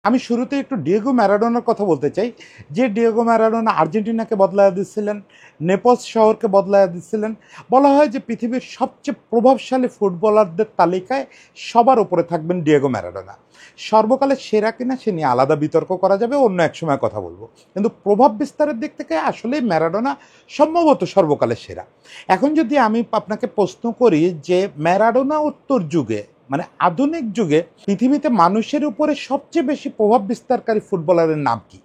আমি শুরুতে একটু ডিয়েগো ম্যারাডোনার কথা বলতে চাই, যে ডিয়েগো ম্যারাডোনা আর্জেন্টিনাকে বদলায় দিচ্ছিলেন, নেপলস শহরকে বদলায় দিচ্ছিলেন। বলা হয় যে পৃথিবীর সবচেয়ে প্রভাবশালী ফুটবলারদের তালিকায় সবার উপরে থাকবেন ডিয়েগো ম্যারাডোনা। সর্বকালের সেরা কিনা সে নিয়ে আলাদা বিতর্ক করা যাবে, অন্য এক সময় কথা বলবো। কিন্তু প্রভাব বিস্তারের দিক থেকে আসলেই ম্যারাডোনা সম্ভবত সর্বকালের সেরা। এখন যদি আমি আপনাকে প্রশ্ন করি যে ম্যারাডোনা উত্তর যুগে, মানে আধুনিক যুগে পৃথিবীতে মানুষের উপরে সবচেয়ে বেশি প্রভাব বিস্তারকারী ফুটবলারের নাম কি?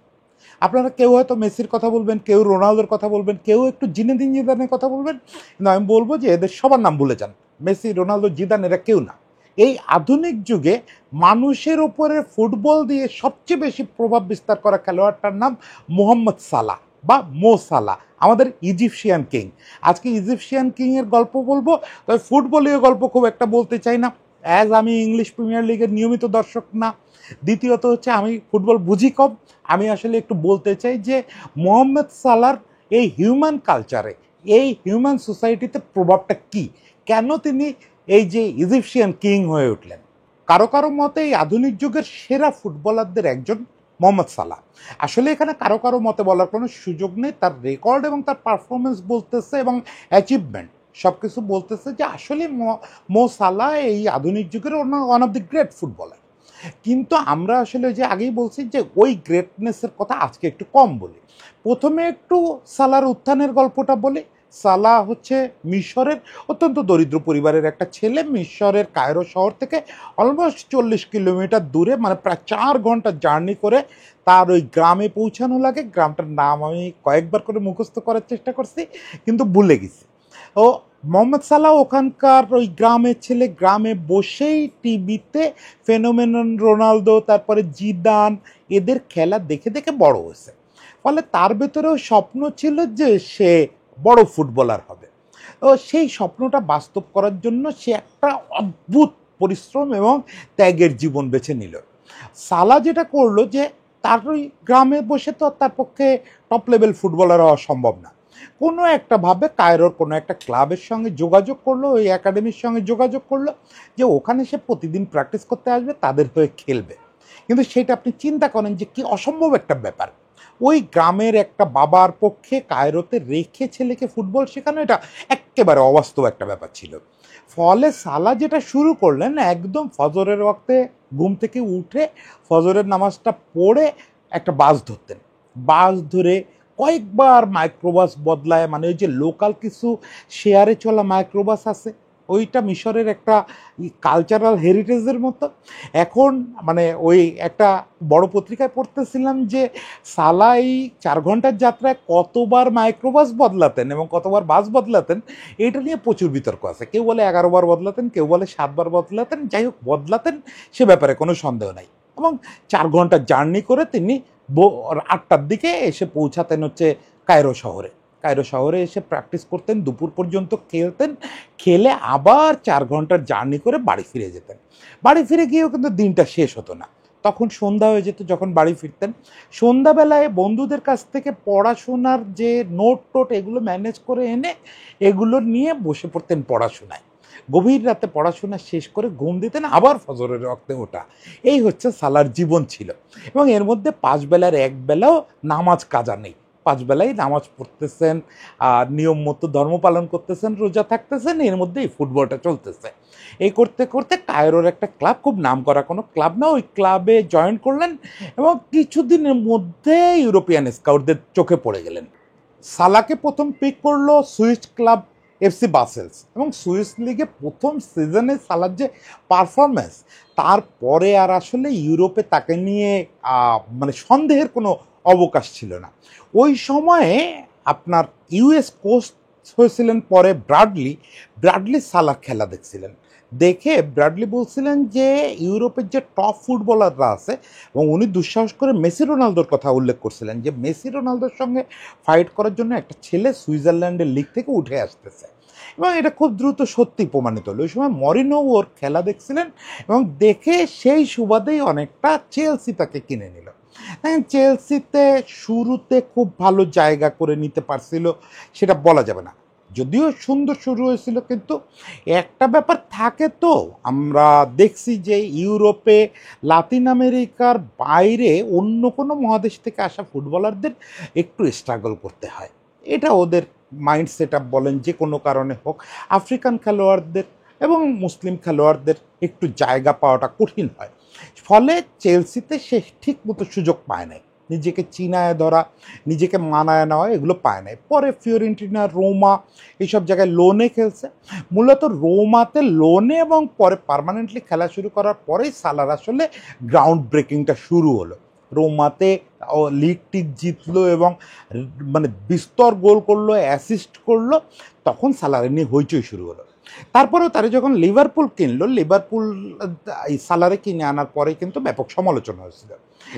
আপনারা কেউ হয়তো মেসির কথা বলবেন, কেউ রোনালদোর কথা বলবেন, কেউ একটু জিনেদিন জিদানের কথা বলবেন, কিন্তু আমি বলবো যে এদের সবার নাম ভুলে যান। মেসি, রোনালদো, জিদান এরা কেউ না। এই আধুনিক যুগে মানুষের উপরে ফুটবল দিয়ে সবচেয়ে বেশি প্রভাব বিস্তার করা খেলোয়াড়টার নাম মোহাম্মদ সালাহ বা মো সালাহ, আমাদের ইজিপশিয়ান কিং। আজকে ইজিপশিয়ান কিংয়ের গল্প বলবো, তবে ফুটবলীয় গল্প খুব একটা বলতে চাই না, অ্যাজ আমি ইংলিশ প্রিমিয়ার লিগের নিয়মিত দর্শক না। দ্বিতীয়ত হচ্ছে আমি ফুটবল বুঝি কম। আমি আসলে একটু বলতে চাই যে মোহাম্মদ সালাহর এই হিউম্যান কালচারে, এই হিউম্যান সোসাইটিতে প্রভাবটা কি, কেন তিনি এই যে ইজিপশিয়ান কিং হয়ে উঠলেন। কারো কারো মতে এই আধুনিক যুগের সেরা ফুটবলারদের একজন মোহাম্মদ সালাহ। আসলে এখানে কারো কারো মতে বলার কোনো সুযোগ নেই, তার রেকর্ড এবং তার পারফরমেন্স বলতেছে এবং অ্যাচিভমেন্ট সব কিছু বলতেছে যে আসলে মো সালাহ এই আধুনিক যুগের one of the great footballer. কিন্তু আমরা আসলে যে আগেই বলছি যে ওই গ্রেটনেসের কথা আজকে একটু কম বলি। প্রথমে একটু সালার উত্থানের গল্পটা বলি। সালাহ হচ্ছে মিশরের অত্যন্ত দরিদ্র পরিবারের একটা ছেলে। মিশরের কায়রো শহর থেকে অলমোস্ট 40 কিলোমিটার দূরে, মানে প্রায় 4 ঘন্টা জার্নি করে তার ওই গ্রামে পৌঁছানো লাগে। গ্রামটার নাম আমি কয়েকবার করে মুখস্থ করার চেষ্টা করছি, কিন্তু ভুলে গেছি। ও মোহাম্মদ সালাহ ওখানকার ওই গ্রামের ছেলে, গ্রামে বসেই টিভিতে ফেনোমেনন রোনালদো, তারপরে জিদান, এদের খেলা দেখে দেখে বড় হয়েছে। ফলে তার ভেতরেও স্বপ্ন ছিল যে সে বড় ফুটবলার হবে। ও সেই স্বপ্নটা বাস্তব করার জন্য সে একটা অদ্ভুত পরিশ্রম এবং ত্যাগের জীবন বেছে নিল। সালাহ যেটা করলো যে তার ওই গ্রামে বসে তো তার পক্ষে টপ লেভেল ফুটবলার হওয়া সম্ভব না। কোনো একটা ভাবে কায়রোর কোনো একটা ক্লাবের সঙ্গে যোগাযোগ করলো, ওই একাডেমির সঙ্গে যোগাযোগ করলো যে ওখানে সে প্রতিদিন প্র্যাকটিস করতে আসবে, তাদের হয়ে খেলবে। কিন্তু সেটা আপনি চিন্তা করেন যে কি অসম্ভব একটা ব্যাপার। ওই গ্রামের একটা বাবার পক্ষে কায়রোতে রেখে ছেলেকে ফুটবল শেখানো, এটা একেবারে অবাস্তব একটা ব্যাপার ছিল। ফলে সালাহ যেটা শুরু করলেন, একদম ফজরের ওয়াক্তে ঘুম থেকে উঠে ফজরের নামাজটা পড়ে একটা বাস ধরতেন। বাস ধরে কয়েকবার মাইক্রোবাস বদলায়, মানে ওই যে লোকাল কিছু শেয়ারে চলা মাইক্রোবাস আছে, ওইটা মিশরের একটা কালচারাল হেরিটেজের মতো। এখন মানে ওই একটা বড় পত্রিকায় পড়তেছিলাম যে সালাহ এই 4 ঘন্টার যাত্রায় কতবার মাইক্রোবাস বদলাতেন এবং কতবার বাস বদলাতেন, এটা নিয়ে প্রচুর বিতর্ক আছে। কেউ বলে 11বার বদলাতেন, কেউ বলে 7বার বদলাতেন। যাই হোক, বদলাতেন, সে ব্যাপারে কোনো সন্দেহ নাই। এবং 4 ঘন্টা জার্নি করে তিনি 8টার দিকে এসে পৌঁছাতেন হচ্ছে কায়রো শহরে। কায়রো শহরে এসে প্র্যাকটিস করতেন, দুপুর পর্যন্ত খেলতেন, খেলে আবার 4 ঘন্টার জার্নি করে বাড়ি ফিরে যেতেন। বাড়ি ফিরে গিয়েও কিন্তু দিনটা শেষ হতো না, তখন সন্ধ্যা হয়ে যেত যখন বাড়ি ফিরতেন। সন্ধ্যাবেলায় বন্ধুদের কাছ থেকে পড়াশোনার যে নোট টোট এগুলো ম্যানেজ করে এনে এগুলো নিয়ে বসে পড়তেন পড়াশোনায়। গভীর রাতে পড়াশোনা শেষ করে ঘুম দিতেন, আবার ফজরের রক্তে ওঠা। এই হচ্ছে সালার জীবন ছিল। এবং এর মধ্যে 5 বেলার 1 বেলাও নামাজ কাজা নেই। 5 বেলাই নামাজ পড়তেছেন, নিয়ম মতো ধর্ম পালন করতেছেন, রোজা থাকতেছেন, এর মধ্যেই ফুটবলটা চলতেছে। এই করতে করতে কায়রোর একটা ক্লাব, খুব নাম করা কোনো ক্লাব না, ওই ক্লাবে জয়েন করলেন এবং কিছুদিনের মধ্যে ইউরোপিয়ান স্কাউটদের চোখে পড়ে গেলেন। সালাকে প্রথম পিক করলো সুইস ক্লাব এফসি বাসেলস, এবং সুইস লিগে প্রথম সিজনে সালার যে পারফরমেন্স, তারপরে আর আসলে ইউরোপে তাকে নিয়ে মানে সন্দেহের কোনো অবকাশ ছিল না। ওই সময়ে আপনার ইউএস কোচ হয়েছিলেন পরে ব্রাডলি। ব্রাডলি সালার খেলা দেখছিলেন, দেখে ব্রাডলি বলছিলেন যে ইউরোপের যে টপ ফুটবলাররা আছে, এবং উনি দুঃসাহস করে মেসি রোনালদোর কথা উল্লেখ করছিলেন যে মেসি রোনালদোর সঙ্গে ফাইট করার জন্য একটা ছেলে সুইজারল্যান্ডের লিগ থেকে উঠে আসতেছে। এবং এটা খুব দ্রুত সত্যি প্রমাণিত হলো। ওই সময় মরিনো ওর খেলা দেখছিলেন এবং দেখে সেই সুবাদেই অনেকটা চেলসি তাকে কিনে নিল। চেলসিতে শুরুতে খুব ভালো জায়গা করে নিতে পারছিল সেটা বলা যাবে না। যদিও সুন্দর শুরু হয়েছিল, কিন্তু একটা ব্যাপার থাকে তো, আমরা দেখছি যে ইউরোপে, লাতিন আমেরিকার বাইরে অন্য কোনো মহাদেশ থেকে আসা ফুটবলারদের একটু স্ট্রাগল করতে হয়। এটা ওদের মাইন্ড সেট আপ বলেন, যে কোনো কারণে হোক, আফ্রিকান খেলোয়াড়দের এবং মুসলিম খেলোয়াড়দের একটু জায়গা পাওয়াটা কঠিন হয়। ফলে চেলসিতে সে ঠিক মতো সুযোগ পায় নাই, নিজেকে চিনায় ধরা, নিজেকে মানায় নেওয়া, এগুলো পায় নাই। পরে ফিওরেন্টিনা, রোমা, এইসব জায়গায় লোনে খেলছে। মূলত রোমাতে লোনে এবং পরে পার্মানেন্টলি খেলা শুরু করার পরেই সালার আসলে গ্রাউন্ড ব্রেকিংটা শুরু হলো। রোমাতে লিগ টিগ জিতলো এবং মানে বিস্তর গোল করলো, অ্যাসিস্ট করলো, তখন সালারে নিয়ে হইচই শুরু হলো। তারপরেও তারা যখন লিভারপুল কিনলো, লিভারপুল এই সালারে কিনে আনার পরে কিন্তু ব্যাপক সমালোচনা হয়েছিল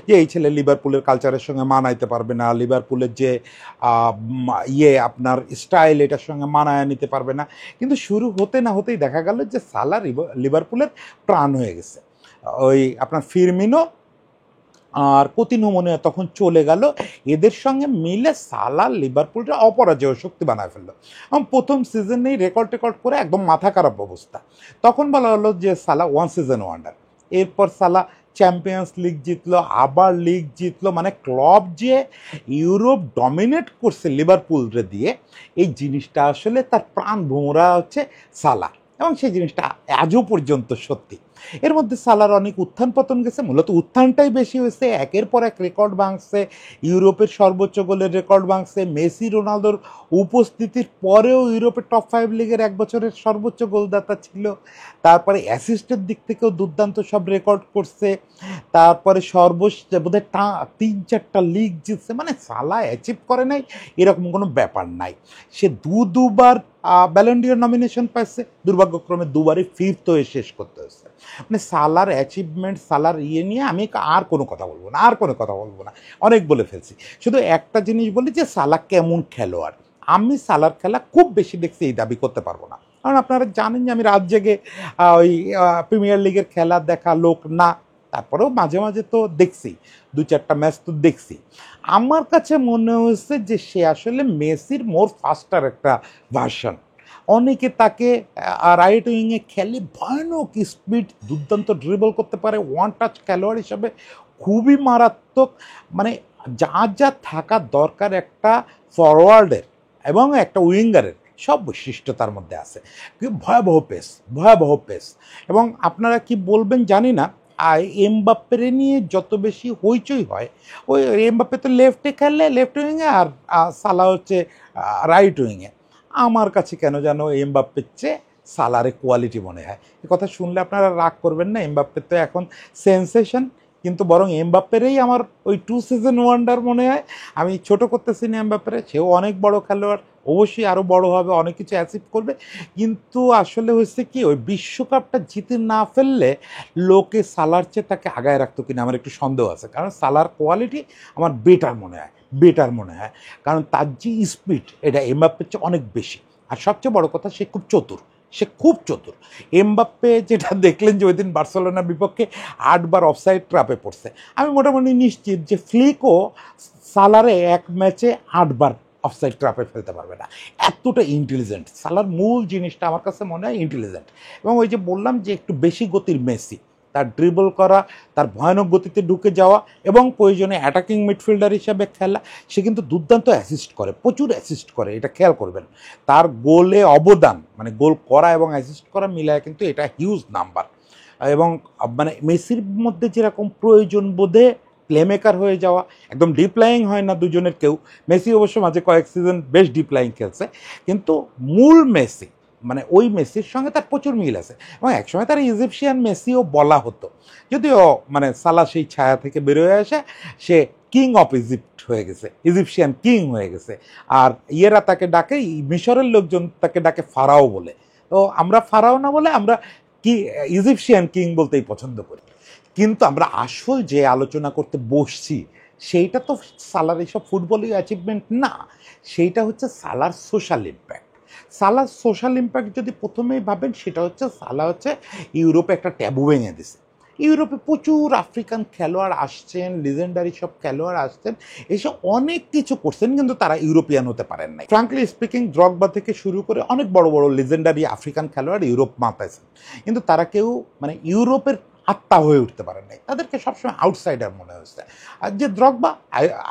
যে এই ছেলে লিভারপুলের কালচারের সঙ্গে মানাইতে পারবে না, লিভারপুলের যে আপনার স্টাইল, এটার সঙ্গে মানায় নিতে পারবে না। কিন্তু শুরু হতে না হতেই দেখা গেল যে সালা লিভারপুলের প্রাণ হয়ে গেছে। ওই আপনার ফিরমিনো আর কোতিনহো মনে হয় তখন চলে গেল, এদের সঙ্গে মিলে সালা লিভারপুলটা অপরাজেয় শক্তি বানায় ফেললো এবং প্রথম সিজনেই রেকর্ড করে একদম মাথা খারাপ অবস্থা। তখন বলা হলো যে সালা ওয়ান সিজন ওয়ান্ডার। এরপর সালা চ্যাম্পিয়ন্স লিগ জিতলো, আবার লিগ জিতলো, মানে ক্লাব যে ইউরোপ ডমিনেট করছে লিভারপুলরে দিয়ে, এই জিনিসটা আসলে তার প্রাণ ভোমরা হচ্ছে সালা, এবং সেই জিনিসটা আজও পর্যন্ত সত্যি। এর মধ্যে সালার অনেক উত্থান পতন গেছে, মূলত উত্থানটাই বেশি হয়েছে, একের পর এক রেকর্ড ভাঙছে, ইউরোপের সর্বোচ্চ গোলের রেকর্ড ভাঙছে, মেসি রোনালদোর উপস্থিতির পরেও ইউরোপের টপ 5 লিগের এক বছরের সর্বোচ্চ গোলদাতা ছিল। তারপরে অ্যাসিস্টের দিক থেকেও দুর্দান্ত সব রেকর্ড করছে। তারপরে সর্বোচ্চ বোধহয় 3-4টা লিগ জিতছে, মানে সালা অ্যাচিভ করে নাই এরকম কোনো ব্যাপার নাই। সে দুবার ব্যালন ডি'র নমিনেশন পাইছে, দুর্ভাগ্যক্রমে দুবারই ফিফথ হয়ে শেষ করতে হয়েছে। মানে সালার অ্যাচিভমেন্ট, সালার নিয়ে আমি আর কোনো কথা বলবো না, আর কোনো কথা বলবো না, অনেক বলে ফেলছি। শুধু একটা জিনিস বলি যে সালা কেমন খেলোয়াড়। আমি সালার খেলা খুব বেশি দেখছি এই দাবি করতে পারবো না, কারণ আপনারা জানেন যে আমি রাত জেগে ওই প্রিমিয়ার লিগের খেলা দেখা লোক না। তারপরেও মাঝে মাঝে তো দেখছি, 2-4টা ম্যাচ তো দেখছি। আমার কাছে মনে হয়েছে যে সে আসলে মেসির মোর ফাস্টার একটা ভার্সন। অনেকে তাকে রাইট উইংয়ে খেলে, ভয়ানক স্পিড, দুর্দান্ত ড্রিবল করতে পারে, ওয়ান টাচ খেলোয়াড় হিসাবে খুবই মারাত্মক। মানে যা যা থাকা দরকার একটা ফরওয়ার্ডের এবং একটা উইঙ্গারের, সব বৈশিষ্ট্য তার মধ্যে আছে। ভয়াবহ পেস, ভয়াবহ পেস। এবং আপনারা কি বলবেন জানি না, এমবাপ্পেরে নিয়ে যত বেশি হইচই হয়, ওই এমবাপ্পে তো লেফটে খেললে লেফট উইংয়ে, আর সালা হচ্ছে রাইট উইংয়ে। আমার কাছে কেন যেন এমবাপ্পের চেয়ে সালারে কোয়ালিটি মনে হয়। এ কথা শুনলে আপনারা রাগ করবেন না, এমবাপ্পে তো এখন সেন্সেশন, কিন্তু বরং এমবাপ্পেরই আমার ওই 2 সিজন ওয়ান্ডার মনে হয়। আমি ছোট করতেছি না এমবাপ্পেরে, সেও অনেক বড় খেলোয়াড়, অবশ্যই আরও বড় হবে, অনেক কিছু অ্যাচিভ করবে। কিন্তু আসলে হচ্ছে কি, ওই বিশ্বকাপটা জিতে না ফেললে লোকে সালার চেয়ে তাকে আগায় রাখতো কিনা আমার একটু সন্দেহ আছে, কারণ সালার কোয়ালিটি আমার বেটার মনে হয়, বেটার মনে হয়। কারণ তার যে স্পিড, এটা এমবাপ্পের চেয়ে অনেক বেশি। আর সবচেয়ে বড় কথা, সে খুব চতুর, সে খুব চতুর। এমবাপ্পে যেটা দেখলেন যে ওই দিন বার্সেলোনার বিপক্ষে 8বার অফসাইড ট্র্যাপে পড়ছে, আমি মোটামুটি নিশ্চিত যে ফ্লিকও সালারে এক ম্যাচে 8বার অফসাইড ট্র্যাপে ফেলতে পারবে না। এতটা ইন্টেলিজেন্ট সালার, মূল জিনিসটা আমার কাছে মনে হয় ইন্টেলিজেন্ট। এবং ওই যে বললাম যে একটু বেশি গতির মেসি, তার ড্রিবল করা, তার ভয়ানক গতিতে ঢুকে যাওয়া এবং প্রয়োজনে অ্যাটাকিং মিডফিল্ডার হিসাবে খেলা। সে কিন্তু দুর্দান্ত অ্যাসিস্ট করে, প্রচুর অ্যাসিস্ট করে, এটা খেয়াল করবেন। তার গোলে অবদান, মানে গোল করা এবং অ্যাসিস্ট করা মিলায় কিন্তু এটা হিউজ নাম্বার। এবং মানে মেসির মধ্যে যেরকম প্রয়োজন বোধে প্লেমেকার হয়ে যাওয়া, একদম ডিপ্লাইং হয় না দুজনের কেউ। মেসি অবশ্য মাঝে কয়েক সিজন বেশ ডিপ্লাইং খেলছে, কিন্তু মূল মেসি, মানে ওই মেসির সঙ্গে তার প্রচুর মিল আছে। এবং একসময় তার ইজিপশিয়ান মেসিও বলা হতো, যদিও মানে সালা সেই ছায়া থেকে বেরোয় আসে, সে কিং অফ ইজিপ্ট হয়ে গেছে, ইজিপশিয়ান কিং হয়ে গেছে। আর ইয়েরা তাকে ডাকে, মিশরের লোকজন তাকে ডাকে ফারাও বলে। তো আমরা ফারাও না বলে আমরা কি ইজিপশিয়ান কিং বলতেই পছন্দ করি। কিন্তু আমরা আসল যে আলোচনা করতে বসছি, সেইটা তো সালার এইসব ফুটবলিং অ্যাচিভমেন্ট না, সেইটা হচ্ছে সালার সোশ্যাল ইম্প্যাক্ট। সালার সোশ্যাল ইম্প্যাক্ট যদি প্রথমেই ভাবেন, সেটা হচ্ছে সালা হচ্ছে ইউরোপে একটা ট্যাবু ভেঙে দিছে। ইউরোপে প্রচুর আফ্রিকান খেলোয়াড় আসছেন, লিজেন্ডারি সব খেলোয়াড় আসছেন, এসব অনেক কিছু করছেন, কিন্তু তারা ইউরোপিয়ান হতে পারেন নাই। ফ্রাঙ্কলি স্পিকিং, দ্রগবা থেকে শুরু করে অনেক বড় বড় লিজেন্ডারি আফ্রিকান খেলোয়াড় ইউরোপ মাতাইছেন, কিন্তু তারা কেউ মানে ইউরোপের আত্মা হয়ে উঠতে পারেন নাই। তাদেরকে সবসময় আউটসাইডার মনে হচ্ছে। আর যে দ্রগবা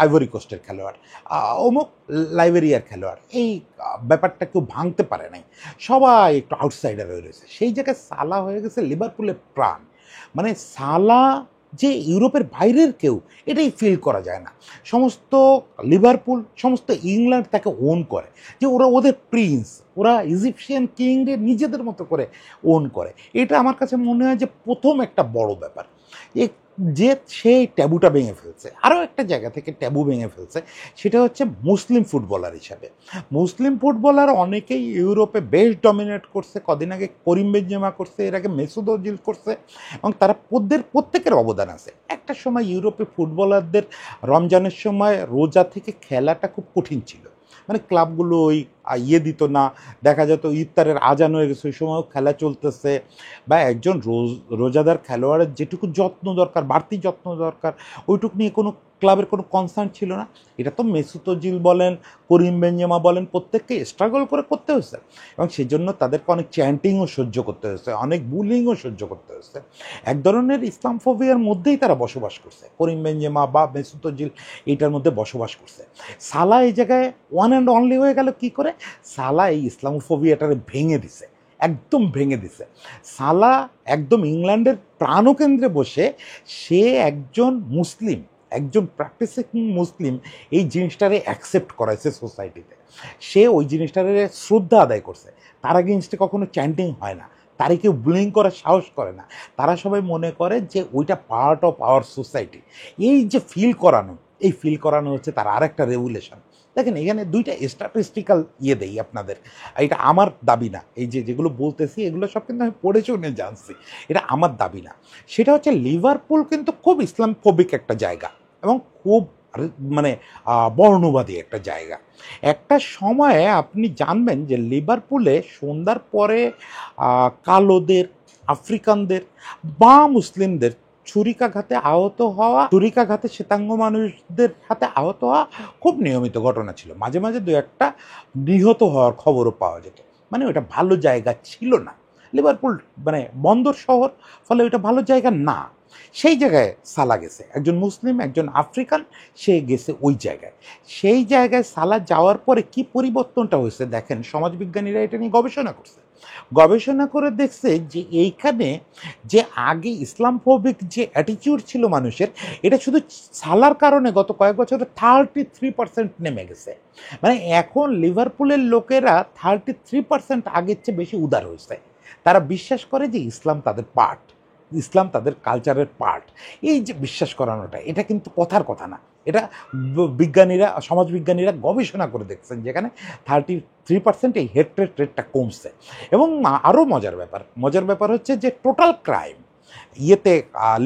আইভরি কোস্টের খেলোয়াড়, অমুক লাইবেরিয়ার খেলোয়াড়, এই ব্যাপারটা কেউ ভাঙতে পারে নাই, সবাই একটু আউটসাইডার হয়ে রয়েছে। সেই জায়গায় সালা হয়ে গেছে লিভারপুলের প্রাণ। মানে সালা যে ইউরোপের বাইরের কেউ, এটাই ফিল করা যায় না। সমস্ত লিভারপুল, সমস্ত ইংল্যান্ড তাকে ওন করে, যে ওরা ওদের প্রিন্স, ওরা ইজিপশিয়ান কিংদের নিজেদের মতো করে ওন করে। এটা আমার কাছে মনে হয় যে প্রথম একটা বড় ব্যাপার, যে সেই ট্যাবুটা ভেঙে ফেলছে। আরও একটা জায়গা থেকে ট্যাবু ভেঙে ফেলছে, সেটা হচ্ছে মুসলিম ফুটবলার হিসাবে। মুসলিম ফুটবলার অনেকেই ইউরোপে বেশ ডমিনেট করছে। কদিন আগে করিম বেনজেমা করছে, এর আগে মেসুদ ওজিল করছে, এবং তারা প্রত্যেকের অবদান আছে। একটা সময় ইউরোপে ফুটবলারদের রমজানের সময় রোজা থেকে খেলাটা খুব কঠিন ছিল। মানে ক্লাবগুলো ওই দিত না, দেখা যেত ইফতারের আজান হয়ে গেছে, ওই সময়ও খেলা চলতেছে, বা একজন রোজাদার খেলোয়াড়ের যেটুকু যত্ন দরকার, বাড়তি যত্ন দরকার, ওইটুকু নিয়ে কোনো ক্লাবের কোনো কনসার্ন ছিল না। এটা তো মেসুত ওজিল বলেন, করিম বেনজেমা বলেন, প্রত্যেককে স্ট্রাগল করে করতে হয়েছে, এবং সেই জন্য তাদেরকে অনেক চ্যান্টিংও সহ্য করতে হয়েছে, অনেক বুলিংও সহ্য করতে হয়েছে। এক ধরনের ইসলামফোবিয়ার মধ্যেই তারা বসবাস করছে, করিম বেনজেমা বা মেসুত ওজিল এইটার মধ্যে বসবাস করছে। সালা এই জায়গায় ওয়ান অ্যান্ড অনলি হয়ে গেল কি করে? সালা এই ইসলামোফোবিয়াটারে ভেঙে দিছে, একদম ভেঙে দিছে। সালা একদম ইংল্যান্ডের প্রাণকেন্দ্রে বসে, সে একজন মুসলিম, একজন প্র্যাকটিসিং মুসলিম, এই জিনিসটারে অ্যাকসেপ্ট করাইছে সোসাইটিতে। সে ওই জিনিসটারে শ্রদ্ধা আদায় করছে। তার এগেইনস্টে কখনো চ্যান্টিং হয় না, তারে কেউ বুলিং করার সাহস করে না। তারা সবাই মনে করে যে ওইটা পার্ট অফ আওয়ার সোসাইটি। এই যে ফিল করানো, এই ফিল করানো হচ্ছে তার আরেকটা রেগুলেশন। দেখেন, এখানে দুইটা স্ট্যাটিস্টিক্যাল দেই আপনাদের, এটা আমার দাবি না। এই যেগুলো বলতেছি এগুলো সব কিন্তু আমি পড়ে শুনে জানছি, এটা আমার দাবি না। সেটা হচ্ছে লিভারপুল কিন্তু খুব ইসলামফোবিক একটা জায়গা, এবং খুব মানে বর্ণবাদী একটা জায়গা। একটা সময়ে আপনি জানবেন যে লিভারপুলে সন্ধ্যার পরে কালোদের, আফ্রিকানদের বা মুসলিমদের ছুরিকাঘাতে আহত হওয়া, ছুরিকাঘাতে শ্বেতাঙ্গ মানুষদের হাতে আহত হওয়া খুব নিয়মিত ঘটনা ছিল। মাঝে মাঝে দু একটা নিহত হওয়ার খবরও পাওয়া যেত। মানে ওটা ভালো জায়গা ছিল না। লিভারপুল মানে বন্দর শহর, ফলে ওইটা ভালো জায়গা না। সেই জায়গায় সালা গেছে, একজন মুসলিম, একজন আফ্রিকান, সে গেছে ওই জায়গায়। সেই জায়গায় সালা যাওয়ার পরে কি পরিবর্তনটা হয়েছে দেখেন, সমাজবিজ্ঞানীরা এটা নিয়ে গবেষণা করছে। গবেষণা করে দেখছে যে এইখানে যে আগে ইসলামফোবিক যে অ্যাটিটিউড ছিল মানুষের, এটা শুধু সালার কারণে গত কয়েক বছরে 33% নেমে গেছে। মানে এখন লিভারপুলের লোকেরা 33% আগের চেয়ে বেশি উদার হয়েছে। তারা বিশ্বাস করে যে ইসলাম তাদের পার্ট, ইসলাম তাদের কালচারের পার্ট। এই যে বিশ্বাস করানোটা, এটা কিন্তু কথার কথা না। এটা বিজ্ঞানীরা, সমাজবিজ্ঞানীরা গবেষণা করে দেখছেন, যেখানে 33% এই হেট্রেড রেটটা কমছে। এবং আরও মজার ব্যাপার হচ্ছে যে টোটাল ক্রাইম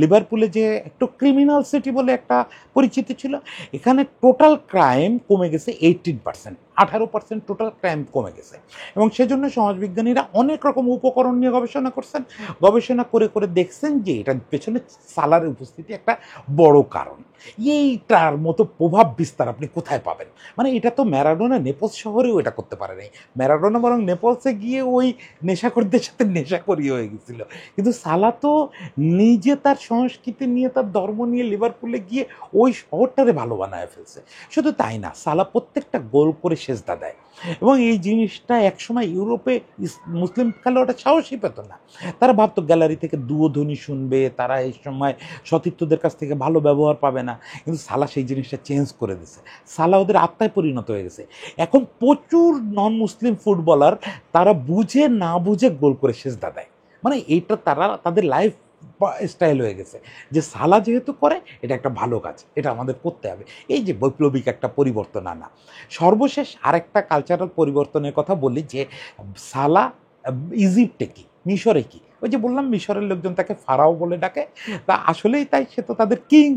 লিভারপুলে যে একটু ক্রিমিনাল সিটি বলে একটা পরিচিতি ছিল, এখানে টোটাল ক্রাইম কমে গেছে 18%, 18% টোটাল ক্রাইম কমে গেছে। এবং সেজন্য সমাজবিজ্ঞানীরা অনেক রকম উপকরণ নিয়ে গবেষণা করছেন। গবেষণা করে করে দেখছেন যে এটার পেছনে সালার উপস্থিতি একটা বড় কারণ। এইটার মতো প্রভাব বিস্তার আপনি কোথায় পাবেন? মানে এটা তো ম্যারাডোনা নেপলস শহরেও এটা করতে পারে নাই। ম্যারাডোনা বরং নেপলসে গিয়ে ওই নেশাখোরদের সাথে নেশাখোরি হয়ে গেছিল, কিন্তু সালা তো নিজে তার সংস্কৃতি নিয়ে, তার ধর্ম নিয়ে লিভারপুলে গিয়ে ওই শহরটারে ভালো বানায় ফেলছে। শুধু তাই না, সালা প্রত্যেকটা গোল করে সেজদা দেয়। এবং এই জিনিসটা একসময় ইউরোপে মুসলিম খেলোয়াড়রা সাহসই পেত না। তারা ভাবতো গ্যালারি থেকে দুয়োধ্বনি শুনবে, তারা এই সময় সতীর্থদের কাছ থেকে ভালো ব্যবহার পাবে না। কিন্তু সালা সেই জিনিসটা চেঞ্জ করে দিয়েছে। সালা ওদের আত্মায় পরিণত হয়ে গেছে। এখন প্রচুর নন মুসলিম ফুটবলার তারা বুঝে না বুঝে গোল করে সেজদা দেয়। মানে এইটা তারা তাদের লাইফ স্টাইল হয়ে গেছে, যে সালা যেহেতু করে এটা একটা ভালো কাজ, এটা আমাদের করতে হবে। এই যে বৈপ্লবিক একটা পরিবর্তন আনা। সর্বশেষ আরেকটা কালচারাল পরিবর্তনের কথা বলি, যে সালা ইজিপ্টে কি, মিশরে কি, ওই যে বললাম মিশরের লোকজন তাকে ফারাও বলে ডাকে, তা আসলেই তাই, সে তো তাদের কিং।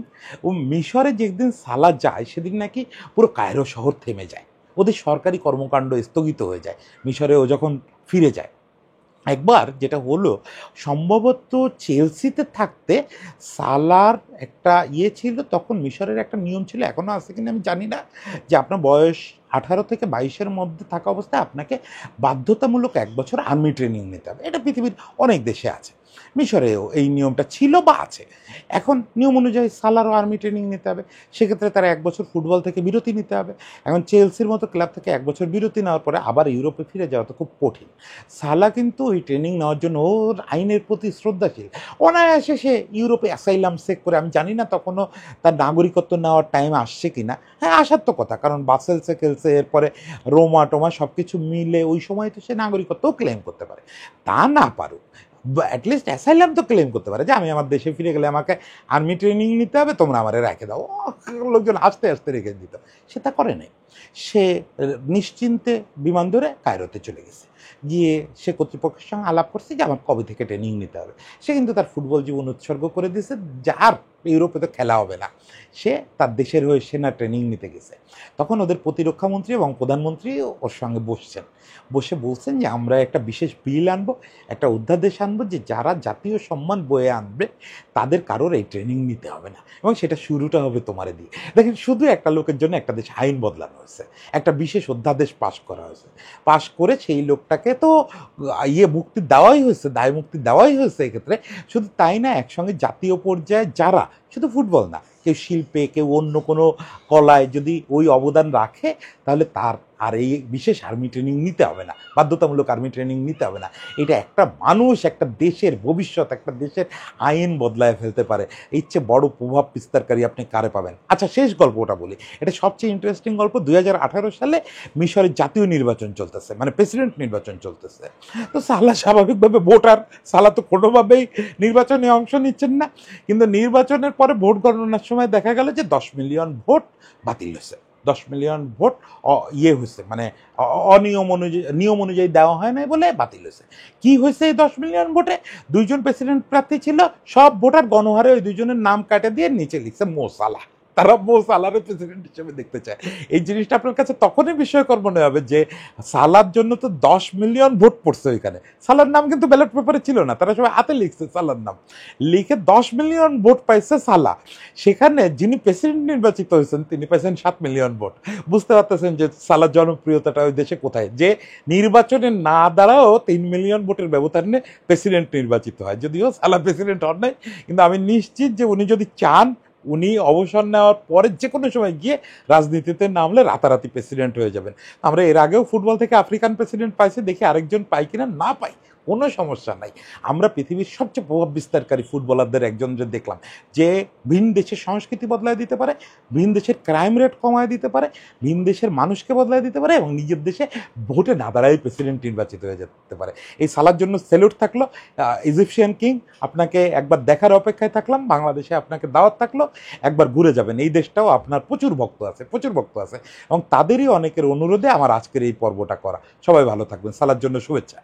ও মিশরে যেদিন সালা যায় সেদিন নাকি পুরো কায়রো শহর থেমে যায়, ওদের সরকারি কর্মকাণ্ড স্থগিত হয়ে যায় মিশরে ও যখন ফিরে যায়। একবার যেটা হলো, সম্ভবত চেলসিতে থাকতে সালার একটা ছিল, তখন মিশরের একটা নিয়ম ছিল, এখনও আছে কিনা আমি জানি না, যে আপনার বয়স 18 থেকে 22-এর মধ্যে থাকা অবস্থায় আপনাকে বাধ্যতামূলক 1 বছর আর্মি ট্রেনিং নিতে হবে। এটা পৃথিবীর অনেক দেশে আছে, মিশরেও এই নিয়মটা ছিল বা আছে। এখন নিয়ম অনুযায়ী সালারও আর্মি ট্রেনিং নিতে হবে, সেক্ষেত্রে তারা 1 বছর ফুটবল থেকে বিরতি নিতে হবে। এখন চেলসির মতো ক্লাব থেকে 1 বছর বিরতি নেওয়ার পরে আবার ইউরোপে ফিরে যাওয়া তো খুব কঠিন। সালা কিন্তু ওই ট্রেনিং নেওয়ার জন্য ওর আইনের প্রতি শ্রদ্ধাশীল, অনায়াসে সে ইউরোপে অ্যাসাইলাম চেক করে, আমি জানি না তখনও তার নাগরিকত্ব নেওয়ার টাইম আসছে কিনা, হ্যাঁ আসার তো কথা, কারণ বাসেলসে খেলছে, এরপরে রোমা টোমা সব কিছু মিলে ওই সময় তো সে নাগরিকত্বও ক্লেম করতে পারে। তা না পারুক, অ্যাটলিস্ট অ্যাসাইলাম তো ক্লেম করতে পারে যে আমি আমার দেশে ফিরে গেলে আমাকে আর্মি ট্রেনিং নিতে হবে, তোমরা আমারে রেখে দাও। লোকজন আস্তে আস্তে রেখে দিত, সে তা করে নাই। সে নিশ্চিন্তে বিমান ধরে কায়রোতে চলে গেছে, গিয়ে সে কর্তৃপক্ষের সঙ্গে আলাপ করছে যে আমার কবে থেকে ট্রেনিং নিতে হবে। সে কিন্তু তার ফুটবল জীবন উৎসর্গ করে দিয়েছে, যার ইউরোপে তো খেলা হবে না, সে তার দেশের হয়ে সেনা ট্রেনিং নিতে গেছে। তখন ওদের প্রতিরক্ষা মন্ত্রী এবং প্রধানমন্ত্রী ওর সঙ্গে বসছেন, বসে বলছেন যে আমরা একটা বিশেষ বিল আনবো, একটা অধ্যাদেশ আনবো, যে যারা জাতীয় সম্মান বয়ে আনবে তাদের কারোর এই ট্রেনিং নিতে হবে না, এবং সেটা শুরুটা হবে তোমারে দিয়ে। দেখেন, শুধু একটা লোকের জন্য একটা দেশ আইন বদলানো হয়েছে, একটা বিশেষ অধ্যাদেশ পাশ করা হয়েছে, পাশ করে সেই লোকটাকে তো মুক্তি দেওয়াই হয়েছে, দায় মুক্তি দেওয়াই হয়েছে এক্ষেত্রে। শুধু তাই না, একসঙ্গে জাতীয় পর্যায়ে যারা, শুধু ফুটবল না, কেউ শিল্পে, কেউ অন্য কোনো কলায় যদি ওই অবদান রাখে, তাহলে তার আর এই বিশেষ আর্মি ট্রেনিং নিতে হবে না, বাধ্যতামূলক আর্মি ট্রেনিং নিতে হবে না। এটা একটা মানুষ, একটা দেশের ভবিষ্যৎ, একটা দেশের আইন বদলায় ফেলতে পারে। এর চেয়ে বড় প্রভাব বিস্তারকারী আপনি কারে পাবেন? আচ্ছা, শেষ গল্পটা বলি, এটা সবচেয়ে ইন্টারেস্টিং গল্প। 2018 সালে মিশরের জাতীয় নির্বাচন চলতেছে, মানে প্রেসিডেন্ট নির্বাচন চলতেছে। তো সালা স্বাভাবিকভাবে ভোটার, সালা তো কোনোভাবেই নির্বাচনে অংশ নিচ্ছেন না, কিন্তু নির্বাচনের পরে ভোট গণনার সময় দেখা গেল যে 10 মিলিয়ন ভোট বাতিল হয়েছে। 10 মিলিয়ন ভোট হয়েছে, মানে অনিয়ম অনুযায়ী, নিয়ম অনুযায়ী দেওয়া হয় নাই বলে বাতিল হয়েছে। কি হয়েছে এই 10 মিলিয়ন ভোটে? 2জন প্রেসিডেন্ট প্রার্থী ছিল, সব ভোটার গণহারে ওই 2জনের নাম কাটে দিয়ে নিচে লিখছে মো সালাহ। তারা মো সালারে প্রেসিডেন্ট হিসেবে দেখতে চায়। এই জিনিসটা আপনার কাছে তখনই বিস্ময়কর মনে হবে যে সালার জন্য তো 10 মিলিয়ন ভোট পড়ছে ওইখানে। সালার নাম কিন্তু ব্যালট পেপারে ছিল না, তারা সবাই হাতে লিখছে সালার নাম, লিখে 10 মিলিয়ন ভোট পাইছে সালা। সেখানে যিনি প্রেসিডেন্ট নির্বাচিত হয়েছেন তিনি পাইছেন 7 মিলিয়ন ভোট। বুঝতে পারতেছেন যে সালার জনপ্রিয়তাটা ওই দেশে কোথায়, যে নির্বাচনে না দাঁড়াও 3 মিলিয়ন ভোটের ব্যবধানে প্রেসিডেন্ট নির্বাচিত হয়। যদিও সালা প্রেসিডেন্ট হন নাই, কিন্তু আমি নিশ্চিত যে উনি যদি চান, উনি অবসর নেওয়ার পরে যে কোনো সময় গিয়ে রাজনীতিতে নামলে রাতারাতি প্রেসিডেন্ট হয়ে যাবেন। আমরা এর আগেও ফুটবল থেকে আফ্রিকান প্রেসিডেন্ট পাইছি, দেখি আরেকজন পাই কিনা, না পাই কোনো সমস্যা নাই। আমরা পৃথিবীর সবচেয়ে প্রভাব বিস্তারকারী ফুটবলারদের একজন যে দেখলাম, যে ভিন দেশের সংস্কৃতি বদলায় দিতে পারে, ভিন দেশের ক্রাইম রেট কমায় দিতে পারে, ভিন দেশের মানুষকে বদলায় দিতে পারে, এবং নিজের দেশে ভোটে না দাঁড়ায় প্রেসিডেন্ট নির্বাচিত হয়ে যেতে পারে। এই সালার জন্য স্যালুট থাকলো। ইজিপশিয়ান কিং, আপনাকে একবার দেখার অপেক্ষায় থাকলাম, বাংলাদেশে আপনাকে দাওয়াত থাকলো, একবার ঘুরে যাবেন। এই দেশটাও আপনার প্রচুর ভক্ত আছে, প্রচুর ভক্ত আছে, এবং তাদেরই অনেকের অনুরোধে আমার আজকের এই পর্বটা করা। সবাই ভালো থাকবেন, সালার জন্য শুভেচ্ছা।